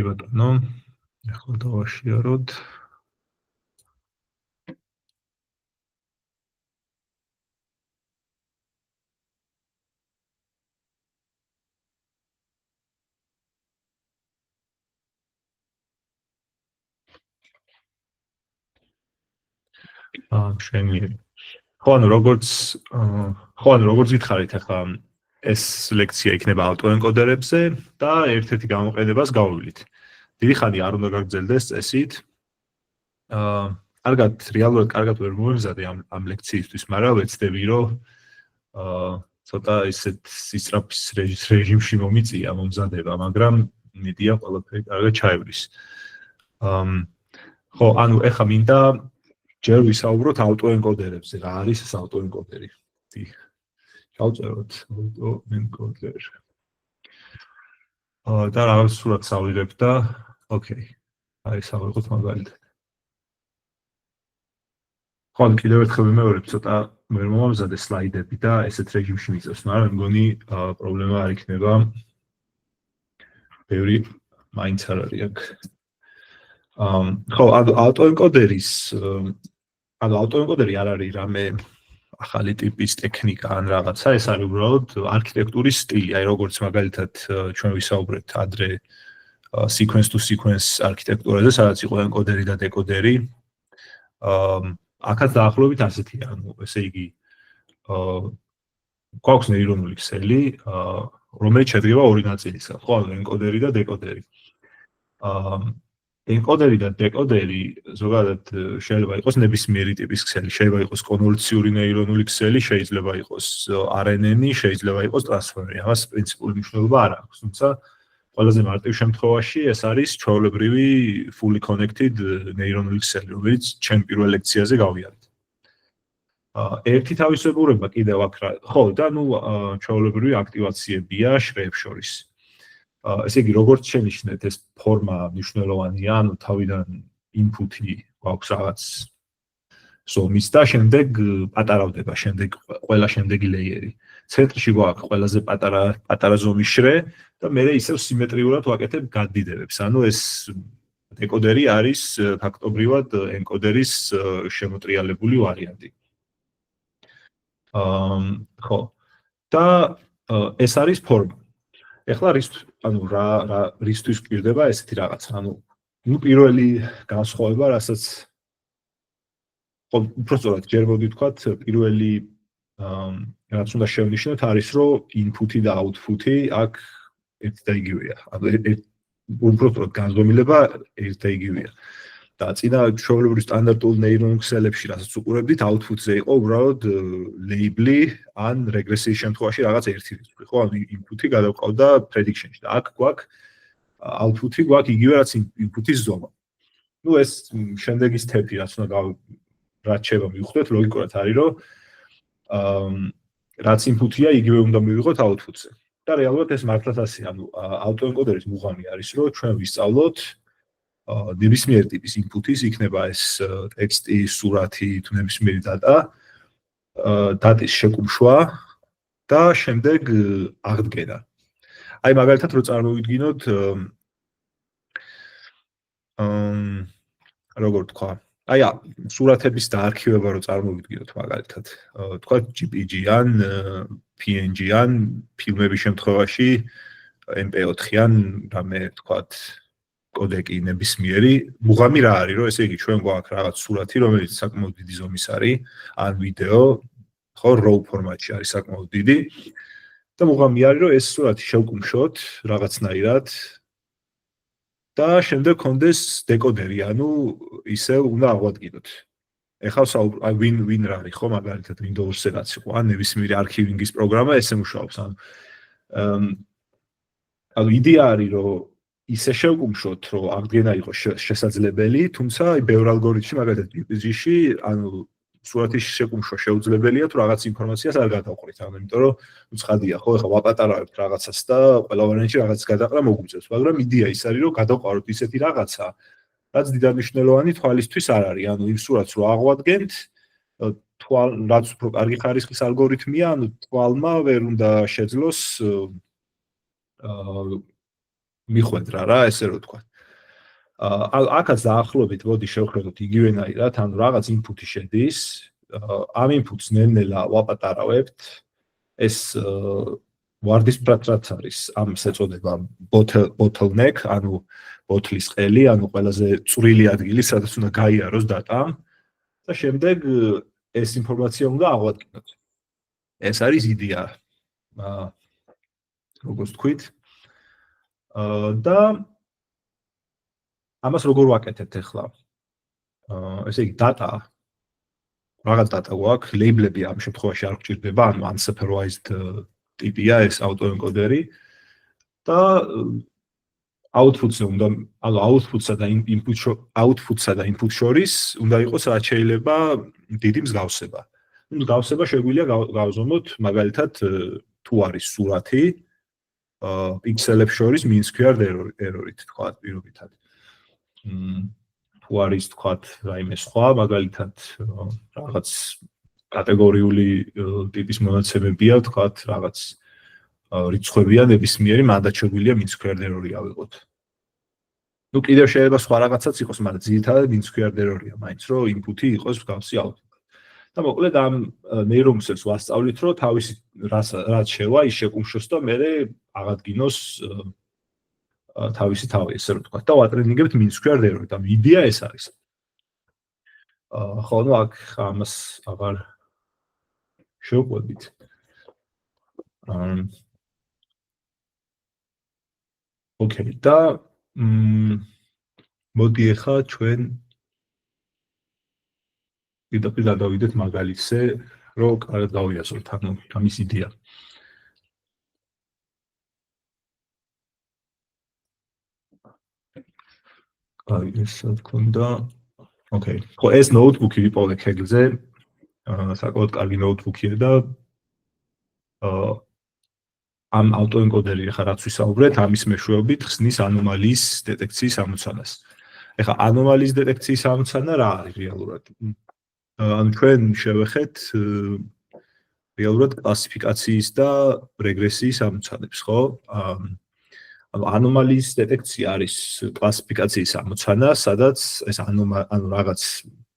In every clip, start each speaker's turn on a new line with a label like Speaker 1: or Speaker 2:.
Speaker 1: ბატონო, ახლა დავაშიაროთ. შენიერი. ხო, როგორც გითხარით, ახლა ეს ლექცია იქნება ავტოენკოდერებზე და ერთ-ერთი გამოყენებას გავუვლით. დიდი ხანი არ უნდა გაგრძელდეს წესით. რეალურად კარგად ვერ მომემზადე ამ ლექციისთვის, მაგრამ ვეცდები, რომ ცოტა ისეთ სისწრაფის რეჟიმში მომიწია მომზადება, მაგრამ მედია ყველაფერი კარგად ჩაივრის. ხო, ეხლა მინდა ჯერ ვისაუბროთ ავტოენკოდერებზე, რა არის ეს ავტოენკოდერი. ჩავწეროთ ავტოენკოდერ. და რაღაც სურათს ავიღებ და ოკეი. აი ეს ავიღოთ მაგალითად. ხო, კიდევ ერთხელ ვიმეორებ, ცოტა ვერ მომამზადე სლაიდები და ესეთ რეჟიმში მიწევს, მაგრამ მგონი პრობლემა არ იქნება. ბევრი მაინც არ არის აქ. ხო, ავტოენკოდერი არ არის რამე ახალი ტიპის ტექნიკა ან რაღაცა, ეს არის უბრალოდ არქიტექტურის სტილი, აი როგორც მაგალითად ჩვენ ვისაუბრეთ ადრე sequence to sequence არქიტექტურაზე, სადაც იყო ენკოდერი და დეკოდერი. აქაც დაახლოებით ასეთია, ესე იგი გვაქვს ნეირონული ქსელი, რომელიც შედგება ორი ნაწილისგან, ხო, ენკოდერი და დეკოდერი. ენკოდერი და დეკოდერი ზოგადად შეიძლება იყოს ნებისმიერი ტიპის ქსელი, შეიძლება იყოს კონვოლუციური ნეირონული ქსელი, შეიძლება იყოს RNN-ი, შეიძლება იყოს ტრანსფორმერი. ამას პრინციპული მნიშვნელობა არ აქვს, თუმცა ყველაზე მარტივ შემთხვევაში ეს არის ჩვეულებრივი fully connected ნეირონული ქსელი, რომელიც ჩვენ პირველ ლექციაზე გავიარეთ. ერთი თავისებურება კიდევ აქ რა, ხო, და ჩვეულებრივი აქტივაციებია შრეებს შორის. ესე იგი, როგორც შენიშნეთ, ეს ფორმა მნიშვნელოვანია, თავიდან input-ი გვაქვს რაღაც ზომის და შემდეგ პატარავდება, შემდეგ ყველა შემდეგი ლეიერი. ცენტრში გვაქვს ყველაზე პატარა ზომის შრე და მე ისევ სიმეტრიულად ვაკეთებ გადდიდებებს. ანუ ეს დეკოდერი არის ფაქტობრივად ენკოდერის შემოტრიალებული ვარიანტი. ხო. და ეს არის ფორმა. ეხლა რისთვის გვჭირდება ესეთი რაღაცა? პირველი განსხვავება, რასაც უბრალოდ ჯერ მოდი ვთქვათ, პირველი რაც უნდა შევნიშნოთ არის, რომ input-ი და output-ი აქ ერთი და იგივეა. უბრალოდ განზომილება ერთი და იგივეა. და წინა ჩვეულებრივ სტანდარტულ ნეირონულ ქსელებში, რასაც უყურებდით, output-ზე იყო უბრალოდ label-ი ან რეგრესიის შემთხვევაში რაღაც ერთი რიცხვი, ხო? input-ი გადავყავდა prediction-ში და აქ გვაქვს output-ი გვაქვს იგივე რაც input-ის ზომა. ეს შემდეგი step-ი რაც შეიძლება მივხვდეთ, ლოგიკურად არის, რომ რაც input-ია, იგივე უნდა მივიღოთ output-ზე. და რეალურად ეს მართლაც ასეა, ავტოენკოდერის მუღამი არის, რომ ჩვენ ვისწავლოთ ნებისმიერ ტიპის input-ის, იქნება ეს ტექსტი, სურათი, თუ ნებისმიერი დატის შეკუმშვა და შემდეგ აღდგენა. აი მაგალითად რო წარმოვიდგინოთ როგორ თქვა, აი სურათების დაარქივება რო წარმოვიდგინოთ მაგალითად, თქვა JPG ან PNG ან ფილმების შემთხვევაში MP4 ან რამე თქვათ კოდეკი ნებისმიერი, მუღამი რა არის, რომ ესე იგი ჩვენ გვაქვს რაღაც სურათი, რომელიც საკმაოდ დიდი ზომის არის, ან ვიდეო, ხო, RAW ფორმატში არის საკმაოდ დიდი. და მუღამი არის, რომ ეს სურათი შევკუმშოთ რაღაცნაირად და შემდეგ კონდეს დეკოდერი, ანუ ისევ უნდა აღვადგინოთ. ეხლა win რა არის, ხო, მაგალითად Windows-ზე რაც იყო, ან ნებისმიერი არქივინგის პროგრამა ესე მუშაობს, ანუ იდეა არის, რომ ისე შევკუმშოთ, რომ აღდგენა იყოს შესაძლებელი, თუმცა ბევრ ალგორითმში, მაგალითად JPG-ში, სურათის შეკუმშვა შეუძლებელია, თუ რაღაც ინფორმაციას არ გადავყრით, იმიტომ რომ ცხადია, ხო, ეხლა ვაპატარავებთ რაღაცას და ყველა ვარიანტში რაღაცას გადაყრა მოგვიწევს, მაგრამ იდეა ის არის, რომ გადავყაროთ ისეთი რაღაცა, რაც დიდად მნიშვნელოვანი თვალისთვის არ არის, იმ სურათს რო აღვადგენთ, რაც უფრო კარგი ხარისხის ალგორითმია, თვალმა ვერ უნდა შეძლოს მიხვედრა რა, ესე რომ ვთქვა. აქაც დაახლოებით მოდი შევხედოთ იგივენაირად, ანუ რაღაც ინფუტი შედის, ამ ინფუტს ნელ-ნელა ვაპატარავებთ, ეს ვარდისფრად რაც არის, ამ ეწოდება bottleneck, ანუ ბოთლის ყელი, ანუ ყველაზე წვრილი ადგილი, სადაც უნდა გაიაროს დატა და შემდეგ ეს ინფორმაცია უნდა აღვადგინოთ. ეს არის იდეა. როგორც თქვით. და ამას როგორ ვაკეთებთ ახლა? ესე იგი data რაღაც data გვაქვს, label-ები ამ შემთხვევაში არ გვჭირდება, ანუ unsupervised ტიპია ეს autoencoder-ი და output-ზე უნდა, ანუ output-სა და input შორის უნდა იყოს რაც შეიძლება დიდი მსგავსება. მსგავსება შეგვიძლია გავზომოთ მაგალითად თუ არის სურათი პიქსელებს შორის mean squared error-ით თქვა პირობითად. თუ არის თქვა რაიმე სხვა მაგალითად რაღაც კატეგორიული ტიპის მონაცემებია თქვა რაღაც რიცხვებია ნებისმიერი მანდაც შეგვიძლია mean squared error-ი ავიღოთ. ნუ კიდევ შეიძლება სხვა რაღაცაც იყოს, მაგრამ ძირითადად mean squared error-ია, მაინც რომ input-ი იყოს მსგავსი output. და მოკლედ ამ ნეირონქსელს ვასწავლით, რომ თავისი რაც შევა ის შეკუმშოს და მე აღადგინოს თავისი თავი, ესე რომ ვთქვა და ვატრენინგებთ mean squared error-ით. ამ იდეა ეს არის. ხო, ნუ აქ ამას აღარ შევყვებით. ოკეი, და მოდი ახლა ჩვენ პირდაპირ გადავიდეთ მაგალითზე, რომ კარგად გავიაზროთ ანუ ამის იდეა. აი, ეს თქონდა. ოკეი. ხო, ეს ნოუთბუქი ვიპოვე ქეგლზე. საკმაოდ კარგი ნოუთბუქია და ამ autoencoder-ი ახლა რაც ვისაუბრეთ, ამის მეშვეობით ხსნის ანომალიის დეტექციის ამოცანას. ახლა ანომალიის დეტექციის ამოცანა რა არის რეალურად? ანუ ჩვენ შევეხეთ რეალურად კლასიფიკაციის და რეგრესიის ამოცანებს, ხო? ანუ ანომალიის დეტექცია არის კლასიფიკაციის ამოცანა, სადაც ეს ანუ რაღაც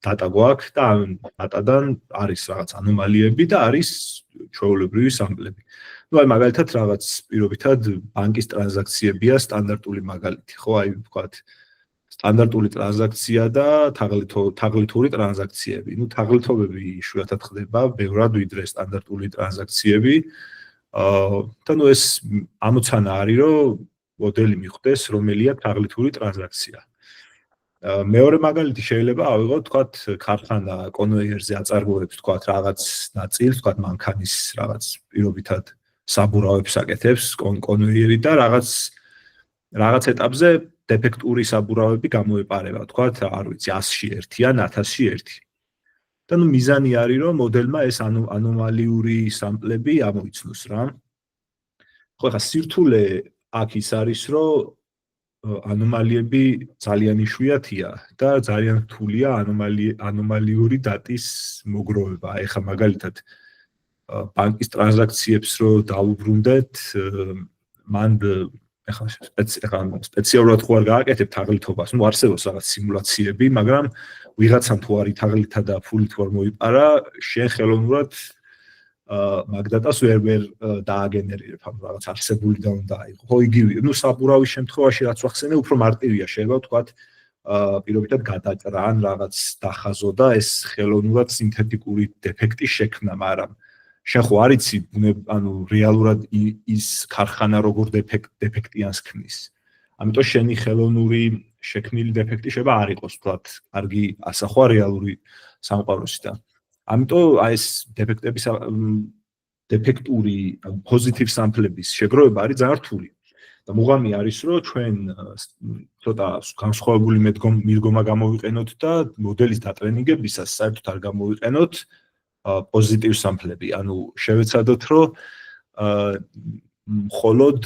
Speaker 1: data გვაქვს და ამ data-დან არის რაღაც ანომალიები და არის ჩვეულებრივი სამპლები. ნუ აი მაგალითად რაღაც პირობითად ბანკის ტრანზაქციებია სტანდარტული მაგალითი, ხო? აი ვთქვათ სტანდარტული ტრანზაქცია და თაღლითური ტრანზაქციები. ნუ თაღლითობები იშვიათად ხდება, ბევრად ვიდრე სტანდარტული ტრანზაქციები. და ნუ ეს ამოცანა არის, რომ მოდელი მიხვდეს, რომელია თაღლითური ტრანზაქცია. მეორე მაგალითი შეიძლება ავიღოთ, თქვათ, ქარხანა კონვეიერზე აწარმოებს, თქვათ, რაღაც ნაწილს, თქვათ, მანქანის რაღაც პირობითად საბურავებს აკეთებს კონვეიერი და რაღაც ეტაპზე დეფექტური საბურავები გამოეპარება, თქვათ, არ ვიცი, 100-ში 1 ან 1000-ში 1. და ნუ მიზანი არის, რომ მოდელმა ეს ანომალიური სამპლები ამოიცნოს რა. ხო, ახლა სირთულე აქ ის არის, რომ ანომალიები ძალიან იშვიათია და ძალიან რთულია ანომალიური დატის მოგროვება. ეხლა მაგალითად ბანკის ტრანზაქციებს რო დაუბრუნდეთ, მან ეხლა სპეციალურად ხო არ გააკეთებ თაღლითობას, ნუ არსებობს რაღაც სიმულაციები, მაგრამ ვიღაცამ თუ არის თაღლითა და ფული თუ არ მოიპარა, შენ ხელოვნურად მაგ დატას ვერ დააგენერირებ, ანუ რაღაც არსებულიდან უნდა აიღო. ხო, იგივე, ნუ საბურავის შემთხვევაში რაც ვახსენე, უფრო მარტივია, შეიძლება ვთქვათ, პირობითად გადაჭრა ან რაღაც დახაზო და ეს ხელოვნურად სინთეტიკური დეფექტი შექმნა, მაგრამ შენ ხო არ იცი, ანუ რეალურად ის ქარხანა როგორ დეფექტიანს ქმნის. ამიტომ შენი ხელოვნური შექმნილი დეფექტი შეიძლება არ იყოს, ვთქვათ, კარგი ასახვა რეალური სამყაროსიდან. ამიტომ აი ეს დეფექტური პოზიტივ სამპლების შეგროვება არის ძალიან რთული. და მუღამი არის, რომ ჩვენ ცოტა განსხვავებული მიდგომა გამოვიყენოთ და მოდელის დატრენინგებისას საერთოდ არ გამოვიყენოთ პოზიტივ სამპლები. ანუ შევეცადოთ, რომ მხოლოდ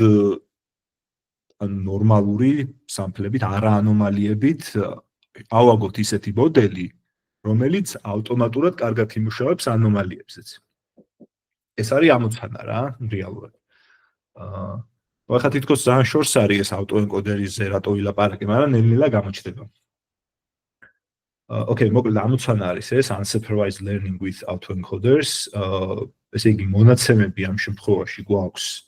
Speaker 1: ნორმალური სამპლებით, არა ანომალიებით ავაგოთ ისეთი მოდელი, რომელიც ავტომატურად კარგად იმუშავებს ანომალიებზეც. ეს არის ამოცანა რა, რეალურად. ახლა თითქოს ძალიან შორს არის ეს ავტოენკოდერიზე რატო ვილაპარაკე, მაგრამ ნელ-ნელა გამოჩნდება. Okay, მოკლედ ამოცანა არის ეს unsupervised learning with autoencoders. ესე იგი მონაცემები ამ შემთხვევაში გვაქვს.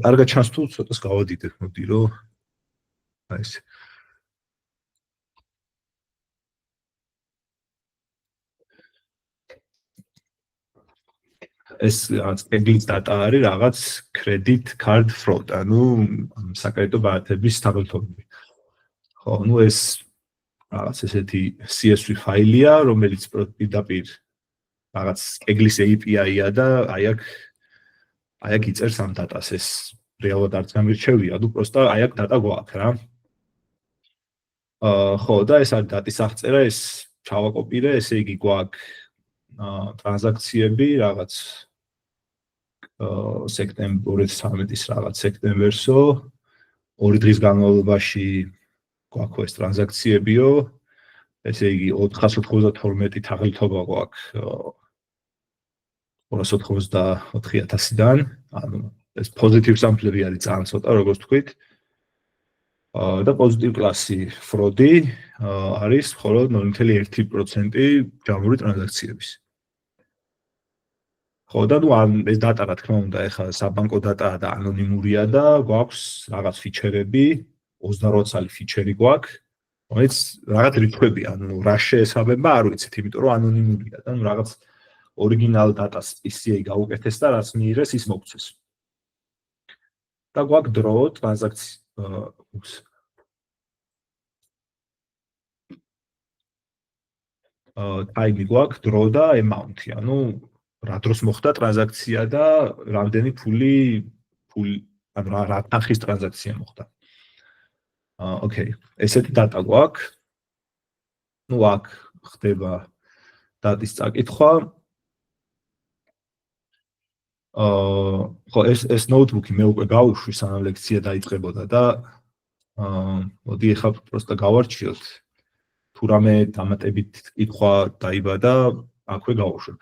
Speaker 1: კარგად ჩანს თუ ცოტას გავადიდეთ, მოდი რომ აი ეს ეს რაღაც ეგლის data არის რაღაც credit card fraud, ანუ საკრედიტო ბარათების თაღლითობები. ხო, ну ეს რაღაც ესეთი CSV ფაილია, რომელიც პირდაპირ რაღაც ეგლის API-ია და აი აქ იწერს ამ data-ს. ეს რეალურად არც გამირჩევია, ну просто აი აქ data გვაქვს რა. ხო, და ეს არის data-ის აღწერა, ეს ჩავაკოპირე, ესე იგი გვაქვს ტრანზაქციები რაღაც სექტემბერ 2013-ის რაღაც სექტემბერსო 2 დღის განმავლობაში გვაქვს ეს ტრანზაქციებიო, ესე იგი 492 თაღლითობა გვაქვს 284,000-დან, ანუ ეს პოზიტივ სამპლები არის ძალიან ცოტა, როგორც თქვით. და პოზიტივ კლასი ფროდი არის მხოლოდ 0.1% ჯამური ტრანზაქციების. ხო და ნუ ეს data რა თქმა უნდა ეხლა საბანკო data და ანონიმურია და გვაქვს რაღაც ფიჩერები, 28 წელი ფიჩერი გვაქვს, რომელიც რაღაც რიცხვები, ანუ რა შეესაბამება არ ვიცით, იმიტომ რომ ანონიმურია და ნუ რაღაც ორიგინალ data-ს PCA გაუკეთეს და რაც მიიღეს ის მოგცეს. და გვაქვს დრო ტრანზაქციის time გვაქვს დრო და amount-ი, ანუ რა დროს მოხდა ტრანზაქცია და რამდენი ფული ანუ რა თანხის ტრანზაქცია მოხდა. Okay, ესეთი data გვაქვს. ნუ აქ ხდება data-ის წაკითხვა. ხო, ეს notebook-ი მე უკვე გავუშვი, სანამ ლექცია დაიწყებოდა და მოდი ახლა просто გავარჩიოთ. თუ რამე დამატებით კითხვა დაიბადა, აქვე გავუშვებ.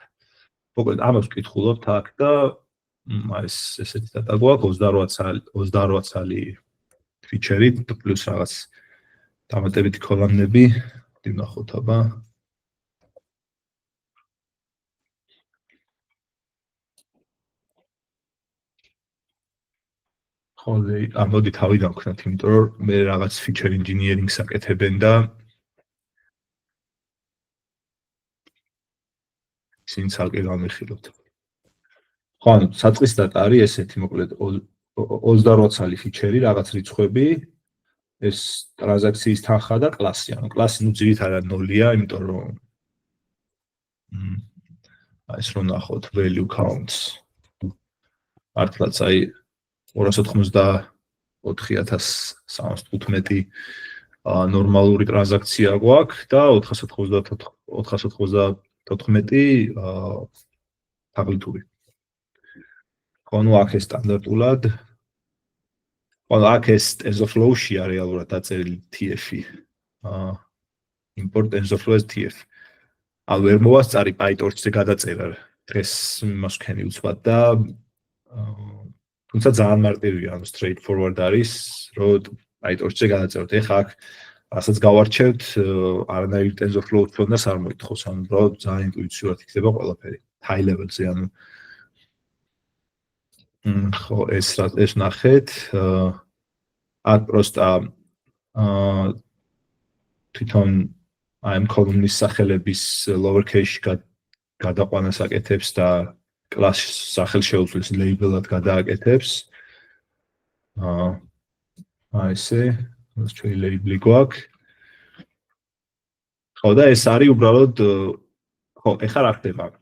Speaker 1: მოკლედ ამას ვკითხულობთ აქ და ეს ესეთი data გვაქვს 28 წელი ფიჩერი პლუს რაღაც დამატებითი კოლონები, ვნახოთ აბა. ხო, მოდი თავიდან ვქნათ, იმიტომ რომ მე რაღაც feature engineering-ს აკეთებენ და ისინი ცალკე გამიხილოთ. ხო, ანუ საწყის data არის ესეთი, მოკლედ 28 წელი ფიჩერი, რაღაც რიცხვები, ეს ტრანზაქციის თანხა და კლასი, ანუ კლასი ნუ ძირითადად 0-ია, იმიტომ რომ ეს რომ ნახოთ value counts. მართლაც აი 284,315 ნორმალური ტრანზაქცია გვაქვს და 494 თაღლითური. ხო, ნუ აქ ეს სტანდარტულად. ხო, აქ ეს TensorFlow-შია რეალურად დაწერილი TF-ი. import TensorFlow as TF. ანუ ვერ მოვასწარი PyTorch-ზე გადაწერა დღეს იმას ვქენი უცბად და თუმცა ძალიან მარტივია, ანუ straightforward არის, რომ PyTorch-ზე გადაწეროთ. ეხლა აქ რასაც გავარჩევთ, არანაირი TensorFlow თქონდას არ მოითხოვს, ანუ უბრალოდ ძალიან ინტუიტიურად იქნება ყველაფერი. High level-ზე, ანუ ხო, ეს ნახეთ. აქ პროსტა თვითონ აი ამ column-ის სახელების lowercase-ში გადაყვანას აკეთებს და კლასის სახელშეუცვლის label-ად გადააკეთებს. აი ესე, ეს ჩვენი label-ი გვაქვს. ხო, და ეს არის უბრალოდ ხო, ეხლა რა ხდება?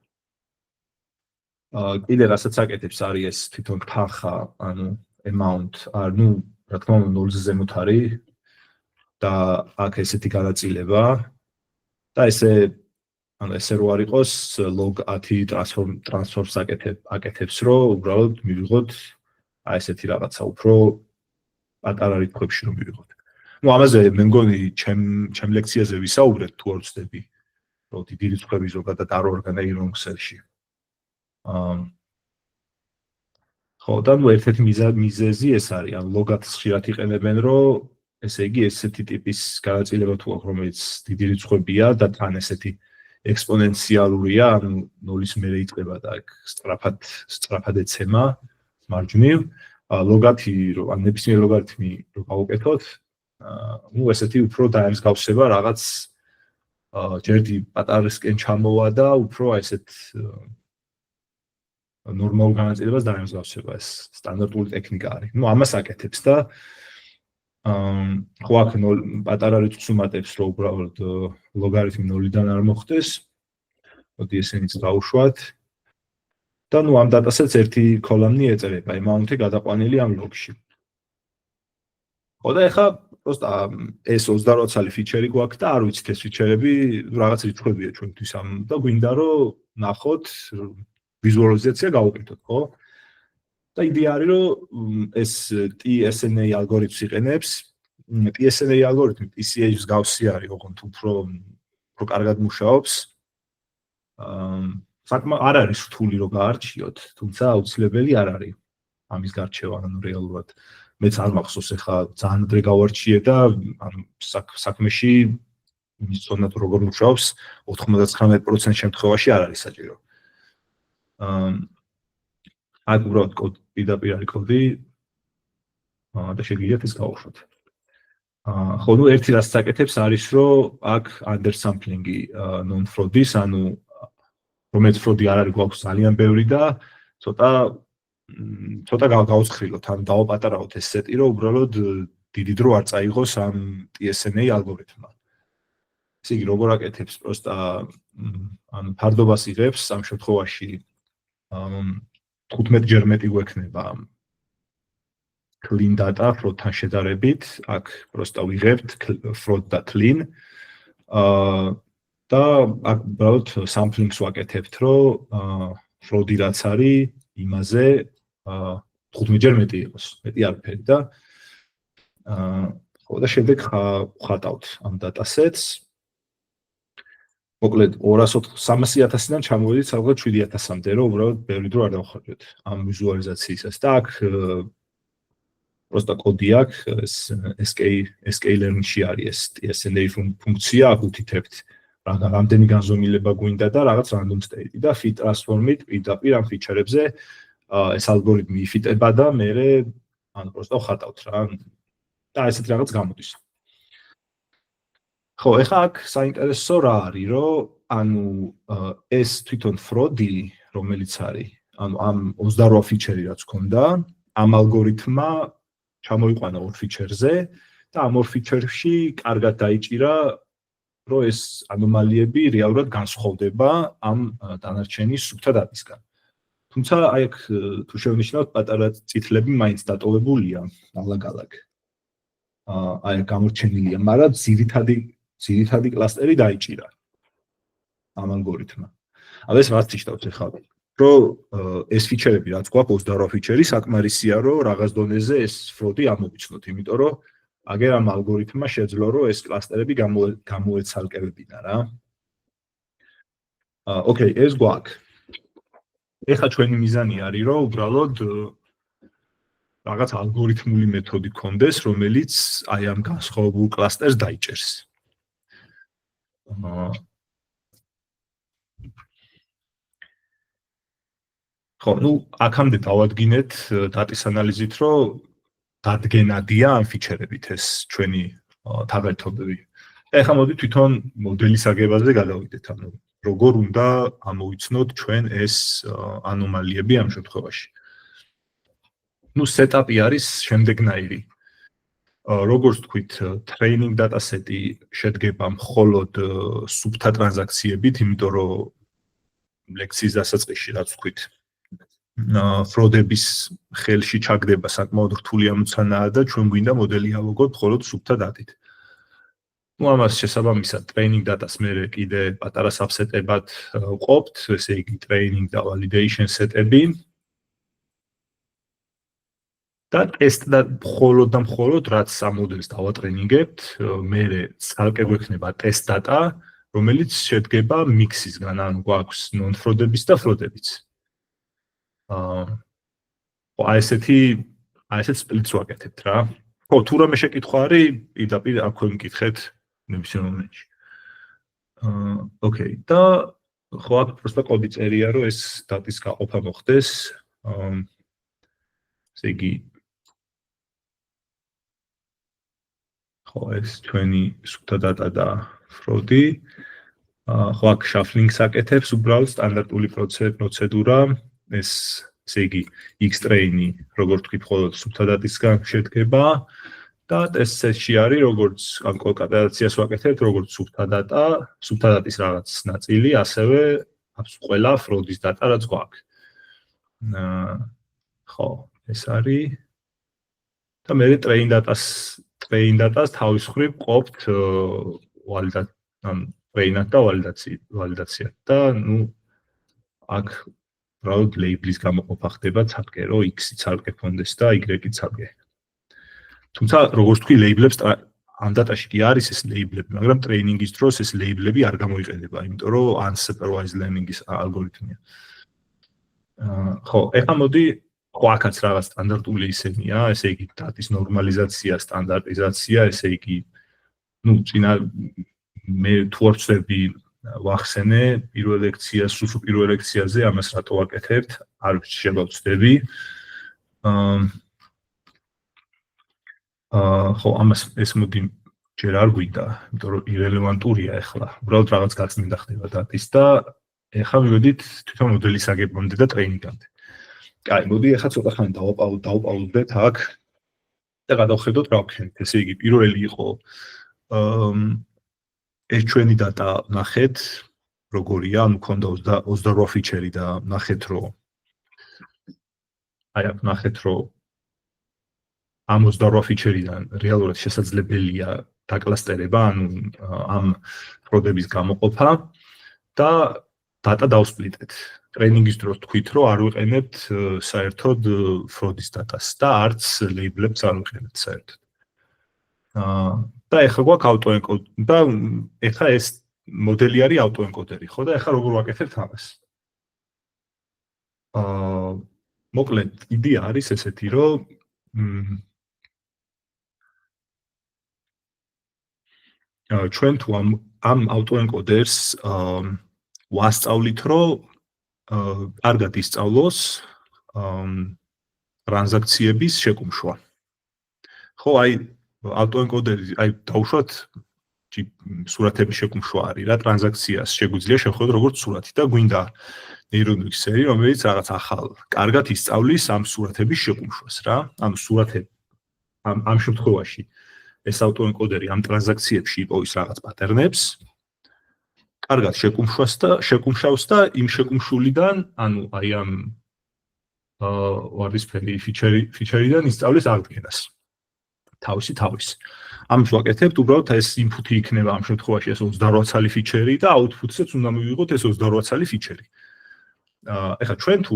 Speaker 1: კიდე რასაც აკეთებს არის ეს თვითონ თანხა, ანუ amount, ანუ რა თქმა უნდა 0-ზე ზემოთ არის და აქ ესეთი განაწილება და ესე ანუ ესე რო არ იყოს log 10 transforms აკეთებს, რომ უბრალოდ მივიღოთ აი ესეთი რაღაცა უფრო პატარა რიცხვებში რომ მივიღოთ. ნუ ამაზე მე მგონი ჩემ ლექციაზე ვისაუბრეთ თუ არ ვცდები, რომ დიდი რიცხვები ზოგადად არ ორგანიზირონ Excel-ში. ხო, და ნუ ერთ-ერთი მიზეზი ეს არის, ან ლოგათს ხშირად იყენებენ, რომ ესე იგი ესეთი ტიპის განაწილება თუ აქვს, რომელიც დიდი რიცხვებია და თან ესეთი ექსპონენციალურია, ანუ ნულის მერე იწყება და აქ სწრაფად ეცემა მარჯვნივ. ლოგათი, ან ნებისმიერ ლოგარითმი რო გავუკეთოთ, ნუ ესეთი უფრო დაემსგავსება რაღაც ჯერდი პატარისკენ ჩამოვა და უფრო ესეთ ნორმალურ განაწილებას დაემსგავსება ეს სტანდარტული ტექნიკა არის. ნუ ამას აკეთებს და ხო აქ პატარა რიცხვს უმატებს, რომ უბრალოდ ლოგარითმი 0-დან არ მოხდეს. მოდი ესენიც დავუშვათ. და ნუ ამ დატასაც ერთი კოლამნი ეწერება, amount-ი გადაყვანილი ამ ლოგში. ხო და ეხლა просто ეს 28 ცალი ფიჩერი გვაქვს და არ ვიცით ეს ფიჩერები რაღაც რიცხვებია ჩვენთვის ამ და გვინდა რომ ნახოთ ვიზუალიზაცია გავუკეთოთ, ხო? და იდეა არის რომ ეს TSNA ალგორითმს იყენებს. TSNA ალგორითმი TCH-ს გავსი არის, ოღონდ უფრო კარგად მუშაობს. საკმაოდ არ არის რთული რომ გაარჩიოთ, თუმცა აუცილებელი არ არის ამის გარჩევა, ანუ რეალურად მეც არ მახსოვს ახლა ძალიან დრე გავარჩიე და ანუ საქმეში მისცოდნად როგორ მუშაობს 99% შემთხვევაში არ არის საჭირო. აქ უბრალოდ პირდაპირ არის კოდი და შეგიძლიათ ეს გავუშვათ. ხო, ნუ ერთი რაც საკეთებს არის რომ აქ undersampling-ი non-fraud-ის, ანუ რომელიც fraud-ი არ არის გვაქვს ძალიან ბევრი და ცოტა გავცხრილოთ, ანუ დავაპატარავთ ეს სეტი, რომ უბრალოდ დიდი დრო არ წაიღოს ამ TSNA ალგორითმმა. ესე იგი, როგორ აკეთებს, просто ანუ ფარდობას იღებს, ამ შემთხვევაში 15 ჯერ მეტი გვექნება clean data fraud-თან შედარებით, აქ просто ვიღებთ fraud და clean. და აქ უბრალოდ samplings ვაკეთებთ, რომ fraud-ი რაც არის, იმაზე 15 ჯერ მეტი იყოს, მეტი არაფერი და ხო და შემდეგ ხატავთ ამ dataset-ს. მოკლედ 300,000-დან ჩამოვედით სადღაც 7,000-მდე, რომ უბრალოდ ბევრი დრო არ დავხარჯოთ ამ ვიზუალიზაციისას და აქ просто კოდი აქვს SK learning-ში არის ეს TSNA ფუნქცია, აქ უთითებთ რამდენი განზომილება გვინდა და რაღაც random state-ი და fit transform-ით პირდაპირ ამ ფიჩერებზე ეს ალგორითმი იფიტება და მე ანუ просто ვხატავთ რა და ესეთ რაღაც გამოდის. ხო, ეხლა აქ საინტერესო რა არის, რომ ანუ ეს თვითონ fraud-ი, რომელიც არის, ანუ ამ 28 ფიჩერი რაც ქონდა, ამ ალგორითმმა ჩამოიყვანა 2 ფიჩერზე და ამ 2 ფიჩერში კარგად დაიჭირა, რომ ეს ანომალიები რეალურად განსხვავდება ამ დანარჩენი სუფთა დატისგან. თუმცა აი აქ თუ შევნიშნავთ, პატარა წითლები მაინც დატოვებულია ალაგ-ალაგ. აი გამორჩენილია, მაგრამ ძირითადი კლასტერი დაიჭირა ამ ალგორითმმა. ანუ ეს რაც ნიშნავს ახლა, რომ ეს ფიჩერები რაც გვაქვს 28 ფიჩერი საკმარისია, რომ რაღაც დონეზე ეს fraud-ი ამოვიცნოთ, იმიტომ რომ აგერ ამ ალგორითმმა შეძლო რომ ეს კლასტერები გამოეცალკევებინა რა. ოკეი, ეს გვაქვს. ეხლა ჩვენი მიზანი არის, რომ უბრალოდ რაღაც ალგორითმული მეთოდი გქონდეს, რომელიც აი ამ განსხვავებულ კლასტერს დაიჭერს. ხო, ნუ აქამდე დავადგინეთ დატის ანალიზით, რომ დადგენადია ამ ფიჩერებით ეს ჩვენი თაღერთობები. ეხლა მოდი თვითონ მოდელის აგებაზე გადავიდეთ, ანუ როგორ უნდა ამოვიცნოთ ჩვენ ეს ანომალიები ამ შემთხვევაში. ნუ სეტაპი არის შემდეგნაირი. როგორც თქვით, training dataset-ი შედგება მხოლოდ სუფთა ტრანზაქციებით, იმიტომ რომ ლექციის დასაწყისში რაც თქვით, fraud-ების ხელში ჩაგდება საკმაოდ რთული ამოცანაა და ჩვენ გვინდა მოდელი ავაგოთ მხოლოდ სუფთა დატით. ნუ ამას შესაბამისად training data-ს მე კიდე პატარა საბსეტებად ვყოფთ, ესე იგი training და validation set-ები. და ტესტ და მხოლოდ რაც ამ მოდელს დავატრენინგებთ, მე ცალკე გვექნება test data, რომელიც შედგება მიქსისგან, ანუ გვაქვს non-fraud-ების და fraud-ებიც. აი ესეთ სპლიტს ვაკეთებთ რა. ხო, თუ რამე შეკითხვა არის, პირდაპირ აქვე მკითხეთ ნებისმიერ მომენტში. ოკეი, და ხო აქ პროსტა კოდი წერია, რომ ეს დატის გაყოფა მოხდეს. ესე იგი ხო, ეს ჩვენი სუფთა დატა და ფროდი. ხო, აქ შაფლინგს აკეთებს უბრალოდ სტანდარტული პროცედურა. ესე იგი X-train-ი, როგორც თქვით, მხოლოდ სუფთა დატისგან შედგება და test set-ში არის, როგორც ამ კონკატენაციას ვაკეთებთ, როგორც სუფთა დატის რაღაც ნაწილი, ასევე ყველა ფროდის დატა, რაც გვაქვს. ხო, ეს არის და მე train data-ს თავის მხრივ ყოფთ train-ად და ვალიდაციად და აქ უბრალოდ label-ის გამოყოფა ხდება ცალკე, რომ X-ი ცალკე ფონდეს და Y-ი ცალკე. თუმცა როგორც თქვი, label-ებს ამ დატაში კი არის ეს label-ები, მაგრამ ტრეინინგის დროს ეს label-ები არ გამოიყენება, იმიტომ რომ unsupervised learning-ის ალგორითმია. ხო, ეხლა მოდი ხო აქაც რაღაც სტანდარტული ისენია, ესე იგი დატის ნორმალიზაცია, სტანდარტიზაცია, ესე იგი წინა მე თუ არ ვწდები ვახსენე პირველ ლექციას, სულ პირველ ლექციაზე ამას რატო ვაკეთებთ, არ შევავწდები. ხო, ამას ეს მოდი ჯერ არ გვინდა, იმიტომ რომ irrelevant-ურია ახლა. უბრალოდ რაღაც გაწმინდა ხდება დატის და ახლა მივედით თვითონ მოდელის აგებამდე და ტრეინინგამდე. კაი, მოდი ახლა ცოტა ხანი დავუპაუზდეთ აქ და გადავხედოთ რა ვქენით. ესე იგი, პირველი იყო ეს ჩვენი დატა ნახეთ, როგორია, ანუ ქონდა 28 ფიჩერი და ნახეთ, რომ ამ 28 ფიჩერიდან რეალურად შესაძლებელია დაკლასტერება, ანუ ამ ფროდების გამოყოფა და დატა დავსპლიტეთ. ტრეინინგის დროს თქვით, რომ არ ვიყენებთ საერთოდ ფროდის დატას და არც ლეიბლებს არ ვიყენებთ საერთოდ. და ეხლა გვაქვს აუტოენკოდ და ეხლა ეს მოდელი არის აუტოენკოდერი, ხო და ეხლა როგორ ვაკეთებთ ამას? მოკლედ, იდეა არის ესეთი, რომ ჩვენ თუ ამ აუტოენკოდერს ვასწავლით, რომ კარგად ისწავლოს ტრანზაქციების შეკუმშვა. ხო, აი აუტოენკოდერი, აი დავუშვათ სურათების შეკუმშვა არის რა, ტრანზაქციას შეგვიძლია შევხედოთ როგორც სურათი და გვინდა ნეირონული ქსელი, რომელიც რაღაც ახალ კარგად ისწავლის ამ სურათების შეკუმშვას რა. ანუ სურათები ამ შემთხვევაში ეს აუტოენკოდერი ამ ტრანზაქციებში იპოვის რაღაც პატერნებს, კარგად შეკუმშავს და იმ შეკუმშულიდან, ანუ აი ამ ვარდისფერი ფიჩერიდან ისწავლის აღდგენას. თავისი. ამის ვაკეთებთ, უბრალოდ ეს input-ი იქნება ამ შემთხვევაში ეს 28 ცალი ფიჩერი და output-საც უნდა მივიღოთ ეს 28 ცალი ფიჩერი. ეხლა ჩვენ თუ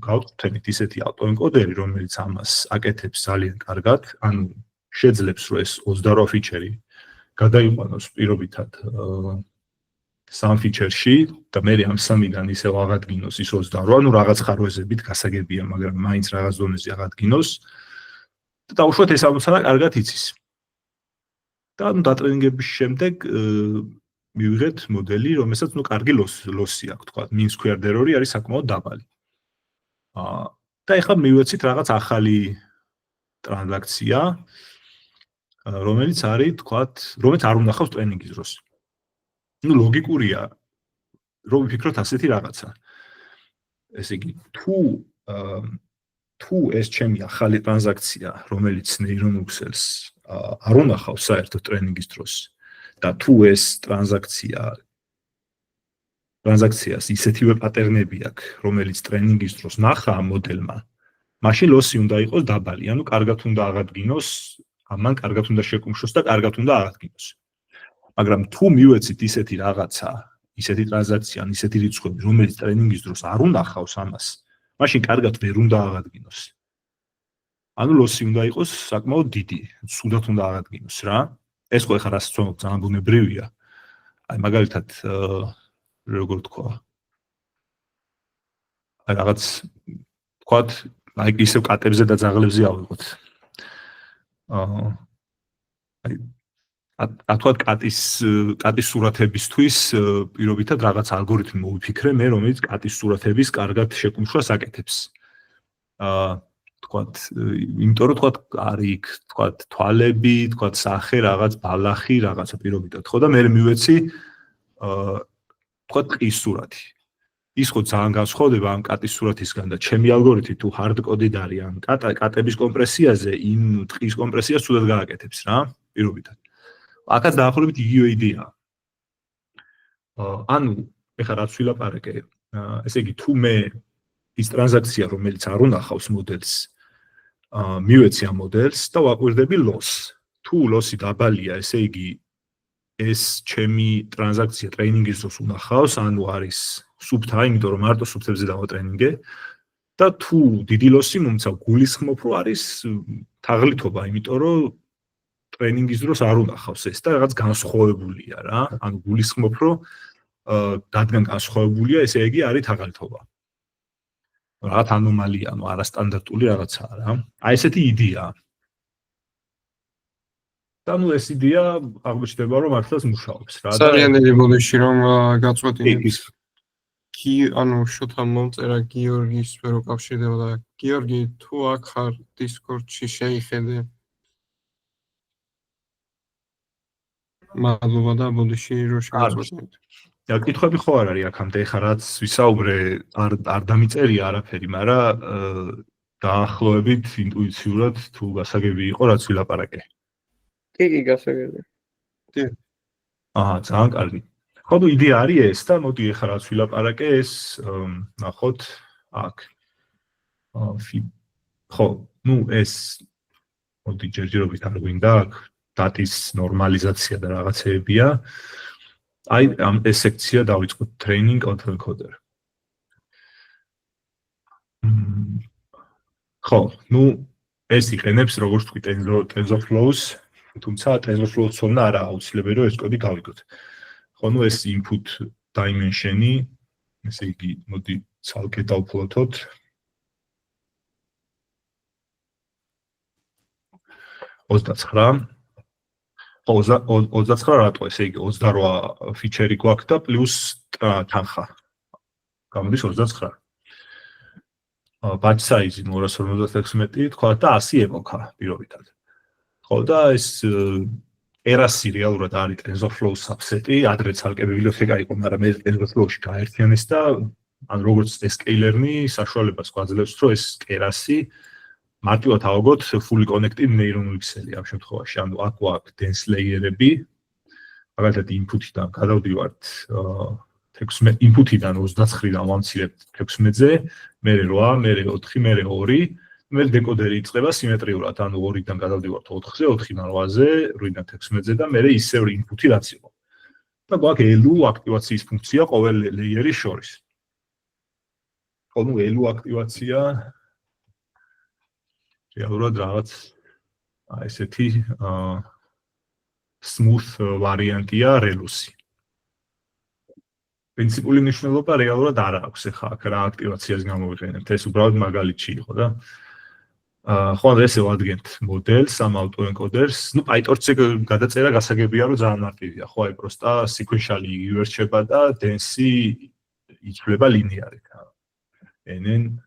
Speaker 1: გავწვდით ისეთი აუტოენკოდერი, რომელიც ამას აკეთებს ძალიან კარგად, ანუ შეძლებს რომ ეს 28 ფიჩერი გადაიყვანოს პირობითად 3 ფიჩერში და მე ამ 3-დან ისევ აღადგინოს ის 28, ანუ რაღაც ხარვეზებით გასაგებია, მაგრამ მაინც რაღაც დონეზე აღადგინოს. და დავუშვათ ეს ამოცანა კარგად იცის. და დატრენინგების შემდეგ მივიღეთ მოდელი, რომელსაც კარგი ლოსი აქვს, თქვა, mean squared error-ი არის საკმაოდ დაბალი. და ეხლა მივეცით რაღაც ახალი ტრანზაქცია, რომელიც არის, თქვა, რომელიც არ უნახავს ტრენინგის დროს. ლოგიკურია, რომ ვიფიქროთ ასეთი რაღაცა. ესე იგი, თუ ეს ჩემი ახალი ტრანზაქცია, რომელიც neural ქსელს არ უნახავს საერთოდ ტრენინგის დროს და თუ ეს ტრანზაქციას ისეთივე პატერნები აქვს, რომელიც ტრენინგის დროს ნახა ამ მოდელმა, მაშინ ლოსი უნდა იყოს დაბალი, ანუ კარგად უნდა აღადგინოს, ამან კარგად უნდა შეკუმშოს და კარგად უნდა აღადგინოს. მაგრამ თუ მივეცით ისეთი რაღაცა, ისეთი ტრანზაქცია, ისეთი რიცხვები, რომელიც ტრენინგის დროს არ უნახავს ამას, მაშინ კარგად ვერ უნდა აღადგინოს. ანუ ლოსი უნდა იყოს საკმაოდ დიდი, სულად უნდა აღადგინოს რა. ეს ხო ეხლა რაც ძალიან ბუნებრივია. აი მაგალითად როგორ თქვა? აი რაღაც თქვათ აი ისევ კატებზე და ძაღლებზე ავიღოთ. ათვათ კატის სურათებისთვის პირობითად რაღაც ალგორითმი მოვიფიქრე მე, რომელიც კატის სურათების კარგად შეკუმშვას აკეთებს. თქვათ, იმიტომ რომ თქვათ არის იქ, თქვათ თვალები, თქვათ სახე, რაღაც ბალახი, რაღაცა პირობითად, ხო და მე მივეცი თქვათ ტყის სურათი. ის ხო ძალიან განსხვავდება ამ კატის სურათისგან და ჩემი ალგორითმი თუ hard code-ით არის ამ კატების კომპრესიაზე, იმ ტყის კომპრესიას ცუდად გააკეთებს რა, პირობითად. აქაც დაახლოებით იგივე იდეაა. ანუ ეხლა რაც ვილაპარაკე, ესე იგი თუ მე ის ტრანზაქცია რომელიც არ უნახავს მოდელს, მივეცი ამ მოდელს და ვაკვირდები loss. თუ loss-ი დაბალია, ესე იგი ეს ჩემი ტრანზაქცია ტრეინინგის დროს უნახავს, ანუ არის სუფთა, იმიტომ რომ მარტო სუფთებზე დავატრენინგე და თუ დიდი loss-ი მომცავ, გულისხმობ რომ არის თაღლითობა, იმიტომ რომ ტრეინინგის დროს არ უნახავს ეს და რაღაც განსხვავებულია რა. ანუ გულისხმობ რომ დადგან განსხვავებულია, ესე იგი არის თაღლითობა. რაღაც ანომალია, ანუ არასტანდარტული რაღაცაა რა. აი ესეთი იდეაა. და ნუ ეს იდეა აღმოჩნდება რომ მართლაც მუშაობს რა.
Speaker 2: ძალიან დიდი ბოდიში რომ გაწყვეტინებს. ანუ შოთა მომწერა გიორგის ვერ უკავშირდება და გიორგი თუ აქ ხარ Discord-ში შეიხედე. მადლობა და ბოდიში რომ შეგაწყვეტინეთ.
Speaker 1: და კითხვები ხო არ არის აქამდე, ეხლა რაც ვისაუბრე, არ დამიწერია არაფერი, მაგრამ დაახლოებით ინტუიციურად თუ გასაგები იყო რაც ვილაპარაკე.
Speaker 3: კი, გასაგებია.
Speaker 1: ძალიან კარგი. ხო, ნუ იდეა არის ეს და მოდი ეხლა რაც ვილაპარაკე, ეს ნახოთ აქ. ხო, ნუ ეს მოდი ჯერჯერობით არ გვინდა აქ დატის ნორმალიზაცია და რაღაცეებია. აი ამ ეს სექცია დავიწყოთ training autoencoder. ხო, ნუ ეს იყენებს როგორც თქვი TensorFlow-ს, თუმცა TensorFlow-ს თორემ არა აუცილებელი რომ ეს კოდი გავიგოთ. ხო, ნუ ეს input dimension-ი, ესე იგი, მოდი ცალკე დავფლოთოთ. ხო, 29 რატო, ესე იგი 28 ფიჩერი გვაქვს და პლუს თანხა. გამოდის 29. Batch size 256 თქვა და 100 ემოქა პირობითად. ხო და ეს Keras-ი რეალურად არის TensorFlow subset-ი, ადრე ცალკე ბიბლიოთეკა იყო, მაგრამ მე TensorFlow-ში გაერთიანეს და ან როგორც scaler-ნი საშუალებას გვაძლევს, რომ ეს Keras-ი მარტივად ავიღოთ fully connected neuronal ქსელი ამ შემთხვევაში, ანუ აქ გვაქვს dense layer-ები, მაგალითად input-დან გადავდივართ 16 input-დან 29-დან ვამცირებთ 16-ზე, მერე 8, მერე 4, მერე 2, მერე დეკოდერი იწყება სიმეტრიულად, ანუ 2-დან გადავდივართ 4-ზე, 4-დან 8-ზე, 8-დან 16-ზე და მერე ისევ input-ი რაც იყო. და გვაქვს elu აქტივაციის ფუნქცია ყოველ layer-ის შორის. ხო, ნუ elu აქტივაცია რეალურად რაღაც ესეთი smooth ვარიანტია რელუსი. პრინციპული მნიშვნელობა რეალურად არ აქვს, ეხლა აქ რა აქტივაციას გამოვიყენებთ, ეს უბრალოდ მაგალითი იყო და ხო, ესე ვადგენთ მოდელს, ამ autoencoders, ნუ PyTorch-ზე გადაწერა გასაგებია, რომ ძალიან მარტივია, ხო, აი პროსტა sequentially ივერჩება და dense-ი იცვლება ლინიარით. NN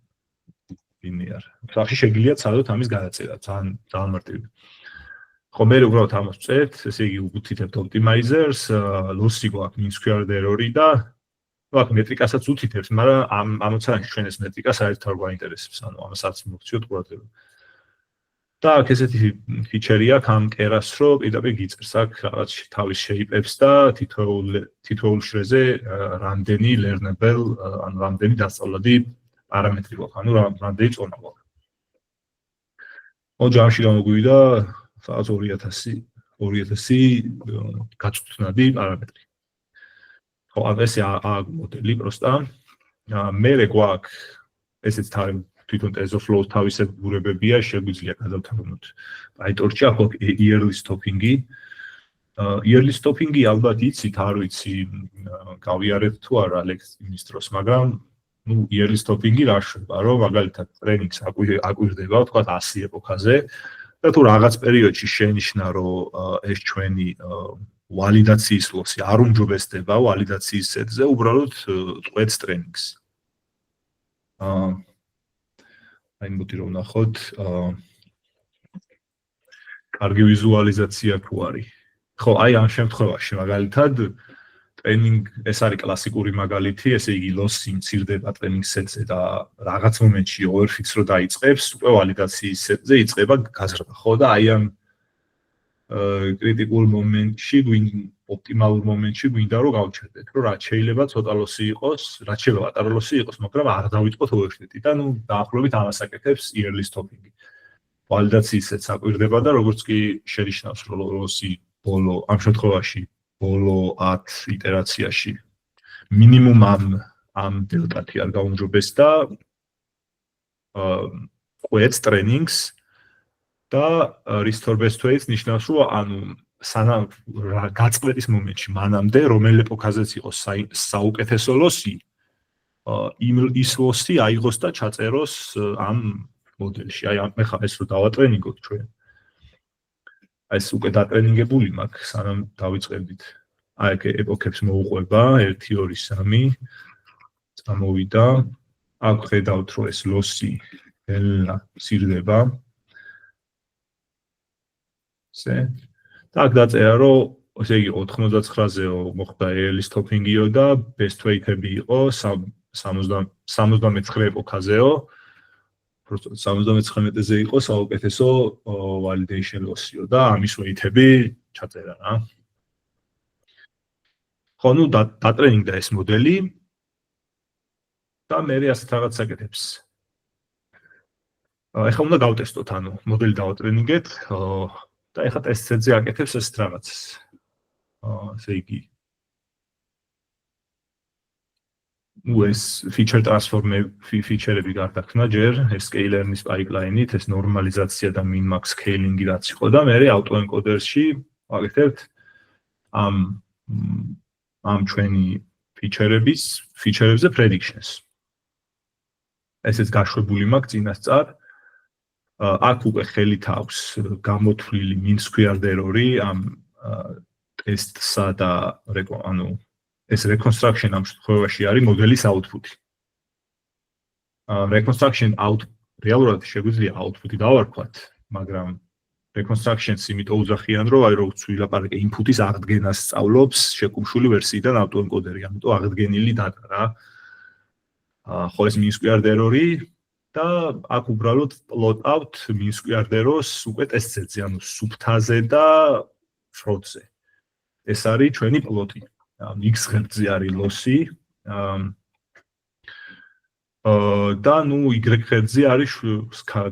Speaker 1: linear. სახში შეგიძლია ცალოთ ამის გადაწერა, ძალიან მარტივი. ხო, მე უბრალოდ ამას ვწერთ, ესე იგი უუთითებთ optimizers, loss-ი გვაქვს mean squared error-ი და აქ მეტრიკასაც უუთითებთ, მაგრამ ამოცანაში ჩვენ ეს მეტრიკა საერთოდ არ გვაინტერესებს, ანუ ამასაც მოვქციოთ ყურადღება. და აქ ესეთი ფიჩერი აქვს ამ Keras, რომ პირდაპირ გიწერს აქ რაღაც თავის shape-ებს და თითოეულ შრეზე რამდენი learnable, ანუ რამდენი დასწავლადი პარამეტრი გვაქვს, ანუ რამდენი წონა გვაქვს. ჯამში გამოგვივიდა რაღაც 2000 გაწვრთნადი პარამეტრი. ხო, ესე აგ მოდელი პროსტა. მერე გვაქვს ესეც თვითონ TensorFlow-ს თავისებური ბურებებია, შეგვიძლია გადავთვალოთ PyTorch-ში აქ early stopping-ი. Early stopping-ი ალბათ იცით, არ ვიცი, გავიარეთ თუ არა ლექციის დროს, მაგრამ ну, yearly stopping-ი რა შვება, რომ მაგალითად ტრენინგს აკვირდება, თქვა 100 ეპოქაზე და თუ რაღაც პერიოდში შენიშნა, რომ ეს ჩვენი ვალიდაციის ლოსი არ უმჯობესდება ვალიდაციის სეტზე, უბრალოდ წყვეტს ტრენინგს. აი მოდი რომ ნახოთ, კარგი ვიზუალიზაცია თუ არის. ხო, აი ამ შემთხვევაში მაგალითად ტრენინგ ეს არის კლასიკური მაგალითი, ესე იგი ლოსი მცირდება ტრენინგ სეტზე და რაღაც მომენტში overfix რო დაიწყებს, უკვე ვალიდაციის სეტზე იწყება გაზრდა, ხო და აი ამ კრიტიკულ მომენტში, ოპტიმალურ მომენტში გვინდა რომ გავჩერდეთ, რომ რაც შეიძლება ცოტა ლოსი იყოს, რაც შეიძლება პატარა ლოსი იყოს, მაგრამ არ დავიწყოთ overfit-ი და ნუ დაახლოებით ამას აკეთებს yearly stopping-ი. ვალიდაციის სეტს აკვირდება და როგორც კი შენიშნავს რომ ლოსი ბოლო ამ შემთხვევაში ბოლო 10 iterაციაში მინიმუმ ამ დელტათი არ გაუმჯობესდა ყვეტს ტრენინგს და restore best weights ნიშნავს რომ ანუ სანამ გაწყვეტის მომენტში მანამდე რომელი ეპოქაზეც იყოს საუკეთესო ლოსი ის ლოსი აიღოს და ჩაწეროს ამ მოდელში აი ახლა ეს რო დავატრენინგოთ ჩვენ აი ეს უკვე დატრენინგებული მაქვს სანამ დავიწყებდით აი ეგ ეპოქებს მოუყვება 1 2 3 წამოვიდა აქ ხედავთ რომ ეს ლოსი ელა სირდება და აქ დაწერა რომ ესე იგი 99-ზეო მოხდა early stopping-იო და best weight-ები იყო 79 ეპოქაზეო 79-ზე იყო საუკეთესო validation loss-იო და ამის weight-ები ჩაწერა რა. ხო, ნუ დატრენინგდა ეს მოდელი და მე ასეთ რაღაც აკეთებს. ეხლა უნდა გავტესტოთ, ანუ მოდელი დავატრენინგეთ და ეხლა ტესტზე აკეთებს ეს რაღაცას. ესე იგი ეს feature feature-ები გარდაქმნა ჯერ ეს scaler-ის pipeline-ით, ეს ნორმალიზაცია და min-max scaling-ი რაც იყო და მე auto-encoder-ში ვაკეთებთ ამ ჩვენი feature-ებზე predictions. ესეც გაშვებული მაქვს წინასწარ. აქ უკვე ხელით აქვს გამოთვლილი mean squared error-ი ამ ტესტსა და ანუ ეს reconstruction ამ შემთხვევაში არის მოდელის output-ი. Reconstruction რეალურად შეგვიძლია output-ი დავარქვათ, მაგრამ reconstruction-ს იმიტომ უძახიან, რომ აი როგორც ვილაპარაკე input-ის აღდგენას სწავლობს შეკუმშული ვერსიიდან auto-encoder-ი, ამიტომ აღდგენილი data რა. ხო ეს mean squared error-ი და აქ უბრალოდ plot out mean squared error-ს უკვე ტესტზე, ანუ სუფთაზე და fraud-ზე. ეს არის ჩვენი plot-ი. x ღერძზე არის ლოსი და ნუ y ღერძზე არის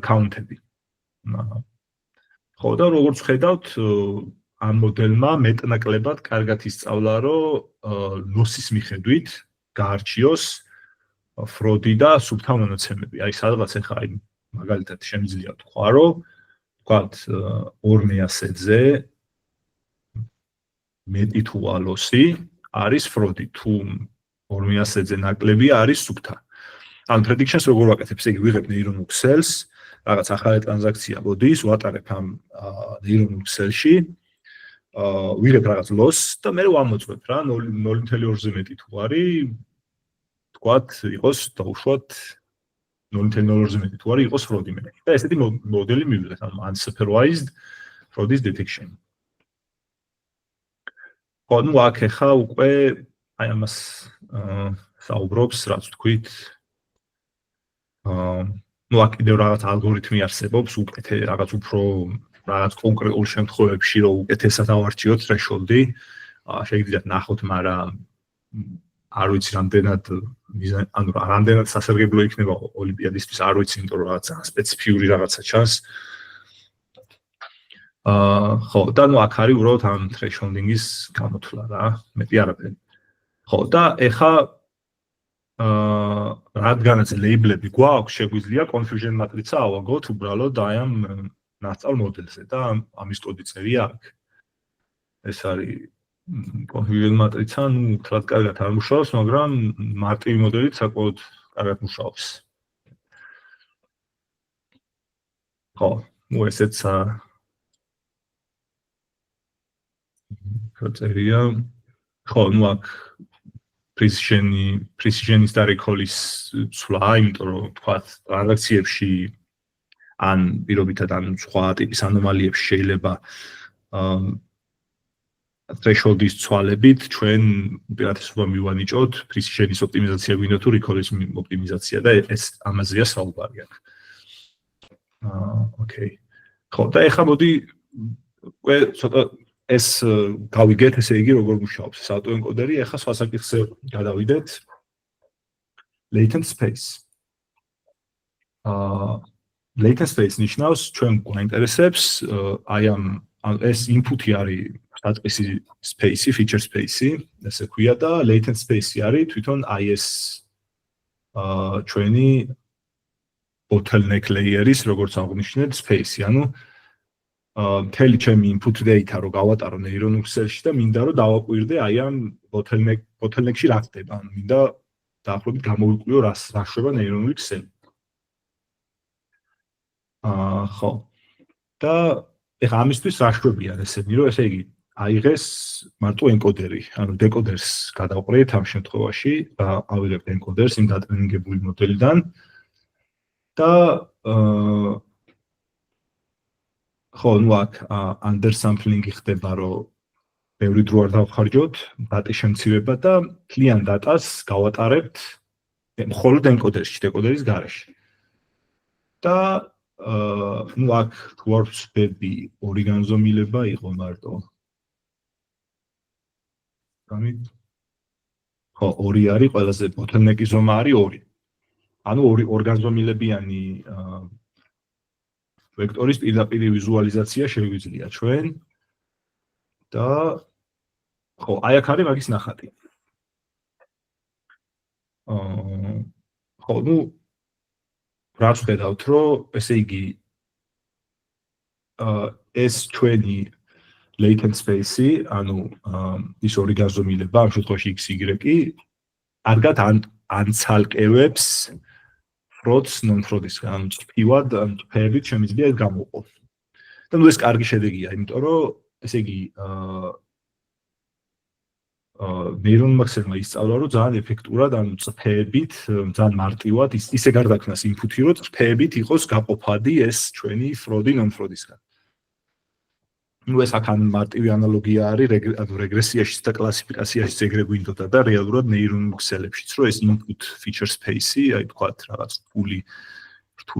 Speaker 1: count-ები. ხო და როგორც ხედავთ ამ მოდელმა მეტნაკლებად კარგად ისწავლა რომ ლოსის მიხედვით გაარჩიოს fraud-ი და სუფთა მონაცემები. აი სადღაც ახლა აი მაგალითად შემიძლია თქვა რომ ვთქვათ 200-ზე მეტი თუ ლოსი არის fraud-ი, თუ 200-ზე ნაკლები არის სუფთა. ან predictions როგორ ვაკეთებ, ესე იგი ვიღებ neural cells, რაღაც ახალი ტრანზაქცია მოდის, ვატარებ ამ neural cell-ში, ვიღებ რაღაც loss და მე ვამოწმებ რა 0.2-ზე მეტი თუ არის, თქვათ, იყოს დაუშვათ 0.2-ზე მეტი თუ არის, იყოს fraud-ი მე. და ესეთი მოდელი მივიღეთ, ანუ unsupervised fraud detection. ხო, ნუ აქ ახლა უკვე აი ამას საუბრობს, რაც თქვით. ნუ აქ კიდევ რაღაც ალგორითმი არსებობს, უკეთე რაღაც უფრო რაღაც კონკრეტულ შემთხვევებში, რომ უკეთესად ავარჩიოთ threshold-ი. შეგიძლიათ ნახოთ, მაგრამ არ ვიცი რამდენად ანუ რამდენად სასარგებლო იქნება ოლიმპიადისთვის, არ ვიცი, იმიტომ რომ რაღაც სპეციფიური რაღაცა ჩანს. ხო, და ნუ აქ არის უბრალოდ ამ thresholding-ის გამოთვლა რა, მეტი არაფერი. ხო, და ეხა რადგანაც ლეიბლები გვაქვს, შეგვიძლია confusion matrica ავაგოთ უბრალოდ აი ამ ნასწავლ მოდელზე და ამის კოდი წერია აქ. ეს არის confusion matrica, ნუ თლად კარგად არ მუშაობს, მაგრამ მარტივი მოდელით საკმაოდ კარგად მუშაობს. ხო, ნუ ესეც წერია. ხო, ნუ აქ precision-ის და recall-ის ცვლა, იმიტომ რომ თქვა ტრანზაქციებში ან პირობითად ან სხვა ტიპის ანომალიებში შეიძლება threshold-ის ცვალებით ჩვენ უპირატესობა მივანიჭოთ precision-ის ოპტიმიზაცია გვინდა თუ recall-ის ოპტიმიზაცია და ეს ამაზეა საუბარი აქ. ოკეი. ხო, და ეხლა მოდი უკვე ცოტა ეს გავიგეთ, ესე იგი როგორ მუშაობს ეს ავტოენკოდერი, ეხლა სხვა საკითხზე გადავიდეთ. Latent space. Latent space ნიშნავს ჩვენ გვაინტერესებს აი ამ ეს input-ი არის სტატისი space-ი, feature space-ი, ესე ქვია და latent space-ი არის თვითონ აი ეს ჩვენი bottleneck layer-ის, როგორც აღნიშნეთ, space-ი, ანუ მთელი ჩემი input data რო გავატარო neural network-ში და მინდა რომ დავაკვირდე აი ამ bottleneck-ში რა ხდება, ანუ მინდა დაახლოებით გამოვიკვლიო რა შვება neural network-ში. ხო. და ეხლა ამისთვის რა შვებიან ესენი, რომ ესე იგი აიღეს მარტო ენკოდერი, ანუ დეკოდერს გადავყრით ამ შემთხვევაში და ავიღებთ ენკოდერს იმ დატრენინგებული მოდელიდან და ხო, ნუ აქ undersampling-ი ხდება, რომ ბევრი დრო არ დავხარჯოთ, დატის შემცირება და მთლიან დატას გავატარებთ მხოლოდ ენკოდერში, დეკოდერის გარეშე. და ნუ აქ dwarf-ები ორი განზომილება იყო მარტო. ხო, ორი არის, ყველაზე bottleneck-ის ზომა არის ორი. ანუ ორ განზომილებიანი ვექტორის პირდაპირ ვიზუალიზაცია შეგვიძლია ჩვენ და ხო, აი აქ არის მაგის ნახატი. ხო, ნუ რაც ხედავთ, რომ ესე იგი ეს ჩვენი latent space-ი, ანუ ის ორი განზომილება, ამ შემთხვევაში x, y-ი, კარგად ანცალკევებს ფროდს non-fraud-ისგან, ანუ წფივად, წფეებით შემიძლია ეს გამოვყო. და ნუ ეს კარგი შედეგია, იმიტომ რომ ესე იგი neural network-მა ისწავლა, რომ ძალიან ეფექტურად, ანუ წფეებით, ძალიან მარტივად ისე გარდაქმნას input-ი, რომ წფეებით იყოს გაყოფადი ეს ჩვენი fraud-ი non-fraud-ისგან. ნუ ეს აქ მარტივი ანალოგია არის რეგრესიაში და კლასიფიკაციაშიც ეგრე გვინდოდა და რეალურად neural network-ებშიც, რომ ეს input feature space-ი, აი თქვათ რაღაც რთული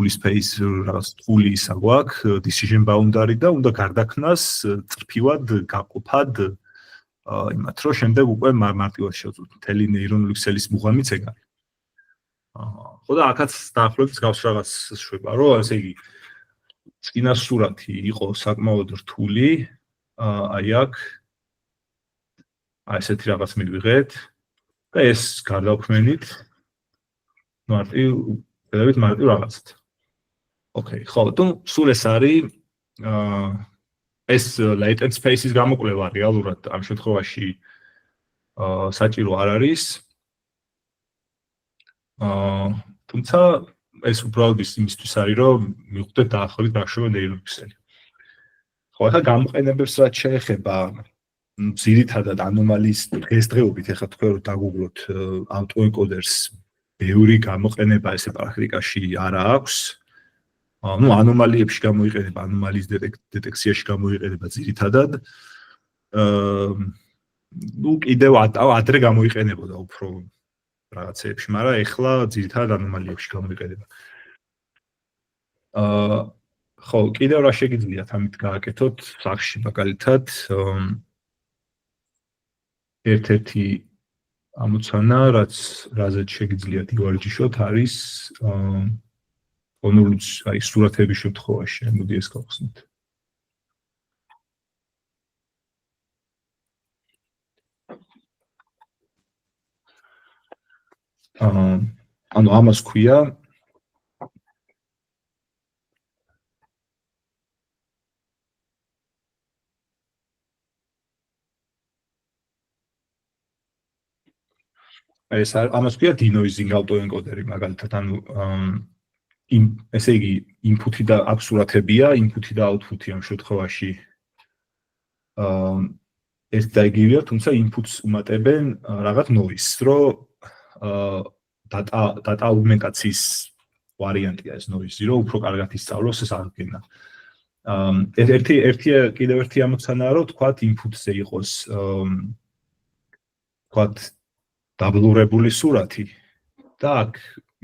Speaker 1: space, რაღაც რთული ისა გვაქვს, decision boundary და უნდა გარდაქმნას წრფივად გაყოფად იმათ, რომ შემდეგ უკვე მარტივად შევწყვეტ მთელი neural network-ის მუღამიც ეგ არის. ხო და აქაც დაახლოებით გავს რაღაც შვება, რომ ესე იგი წინა სურათი იყო საკმაოდ რთული, აი აქ აი ესეთი რაღაც მივიღეთ და ეს გარდავქმნით მარტივ რაღაცით. ოკეი, ხო, თუ სულ ეს არის ეს latent space-ის გამოკვლევა რეალურად ამ შემთხვევაში საჭირო არ არის. თუმცა ეს უბრალოდ იმისთვის არის, რომ მივხვდეთ დაახლოებით რა შვება neural network-ი. ხო, ახლა გამოყენებებს რაც შეეხება ძირითადად ანომალიის დღესდღეობით, ახლა თქვენ რომ დაგუგლოთ ავტოენკოდერს, ბევრი გამოყენება ესე პრაქტიკაში არა აქვს. ნუ ანომალიებში გამოიყენება, ანომალიის დეტექციაში გამოიყენება ძირითადად. ნუ კიდევ ადრე გამოიყენებოდა უფრო რაღაცეებში, მაგრამ ეხლა ძირითადად ანომალიებში გამოიყენება. ხო, კიდევ რა შეგიძლიათ ამით გააკეთოთ სახში მაგალითად ერთ-ერთი ამოცანა, რაზეც შეგიძლიათ ივარჯიშოთ, არის აი სურათების შემთხვევაში, მოდი ეს გავხსნით. ანუ ამას ქვია ეს ამას ქვია denoising autoencoder-ი მაგალითად, ანუ ესე იგი input-ი და აქ სურათებია, input-ი და output-ი ამ შემთხვევაში ეს და იგივეა, თუმცა inputs უმატებენ რაღაც noise, რომ data augmentation-ის ვარიანტია ეს noise-ი, რომ უფრო კარგად ისწავლოს ეს აღდგენა. კიდევ ერთი ამოცანაა, რომ თქვათ input-ზე იყოს თქვათ დაბლურებული სურათი და აქ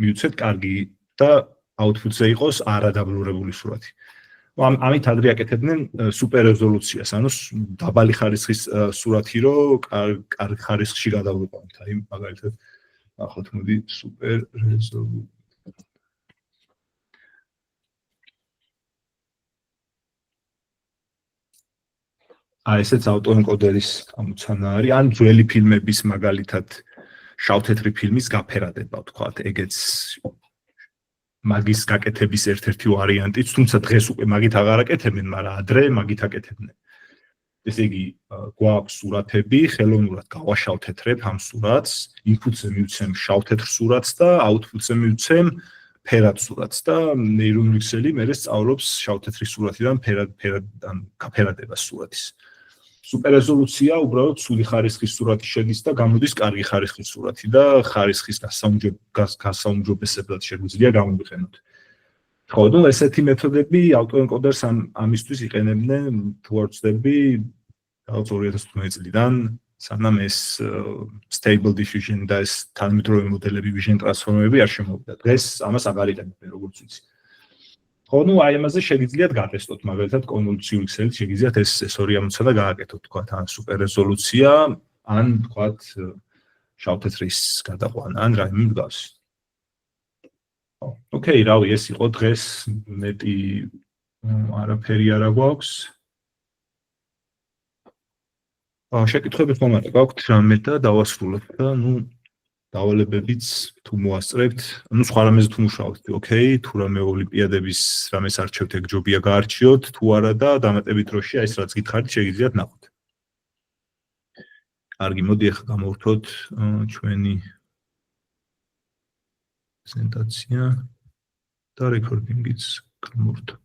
Speaker 1: მივცეთ კარგი და output-ზე იყოს არადაბლურებული სურათი. ამით ადრე აკეთებდნენ სუპერ რეზოლუციას, ანუ დაბალი ხარისხის სურათი, რომ კარგ ხარისხში გადავიყვანოთ. აი მაგალითად ახლა მოდი სუპერ რეზოლუცია. ესეც autoencoder-ის ამოცანა არის, ან ძველი ფილმების მაგალითად შავ-თეთრი ფილმის გაფერადება, ვთქვათ, ეგეც მაგის გაკეთების ერთ-ერთი ვარიანტიც, თუმცა დღეს უკვე მაგით აღარ აკეთებენ, მაგრამ ადრე მაგით აკეთებდნენ. ესე იგი, გვაქვს სურათები, ხელოვნურად გავაშავ-თეთრებ ამ სურათს, input-ზე მივცემ შავ-თეთრ სურათს და output-ზე მივცემ ფერად სურათს და ნეირონული ქსელი მერე სწავლობს შავ-თეთრი სურათიდან გაფერადებას სურათის. სუპერრეზოლუცია უბრალოდ სული ხარისხის სურათი შედის და გამოდის კარგი ხარისხის სურათი და ხარისხის გასაუმჯობესებლად შეგვიძლია გამოვიყენოთ. ხო, ну ესეთი მეთოდები autoencoders ამისთვის იყენებდნენ თუ არ ვცდები 2015 წლიდან, სანამ ეს stable diffusion და ეს თანამედროვე მოდელები vision transformer-ები არ შემოვიდა. დღეს ამას აღარ იყენებენ, როგორც ვიცი. ხო, ну აი ამაზე შეგიძლიათ გატესტოთ, მაგალითად კონვოლუციური ქსელით შეგიძლიათ ეს ორი ამოცანა გააკეთოთ, თქვათ, ან სუპერ რეზოლუცია, ან თქვათ შავ-თეთრის გადაყვანა, ან რაიმე მსგავსი. ოკეი, რავი, ეს იყო დღეს, მეტი არაფერი არა გვაქვს. შეკითხვები ხომ არა გაქვთ რამე და დავასრულებთ და ну დავალებებიც თუ მოასწრებთ, ну სხვა რამეზე თუ მუშაობთ, ოკეი, თუ რამე ოლიმპიადების რამეს არჩევთ, ეგ ჯობია გაარჩიოთ, თუ არა და დამატებით დროში აი ეს რაც გითხარით, შეგიძლიათ ნახოთ. კარგი, მოდი ახლა გამოვთოთ ჩვენი პრეზენტაცია და რეკორდინგიც გამოვთოთ.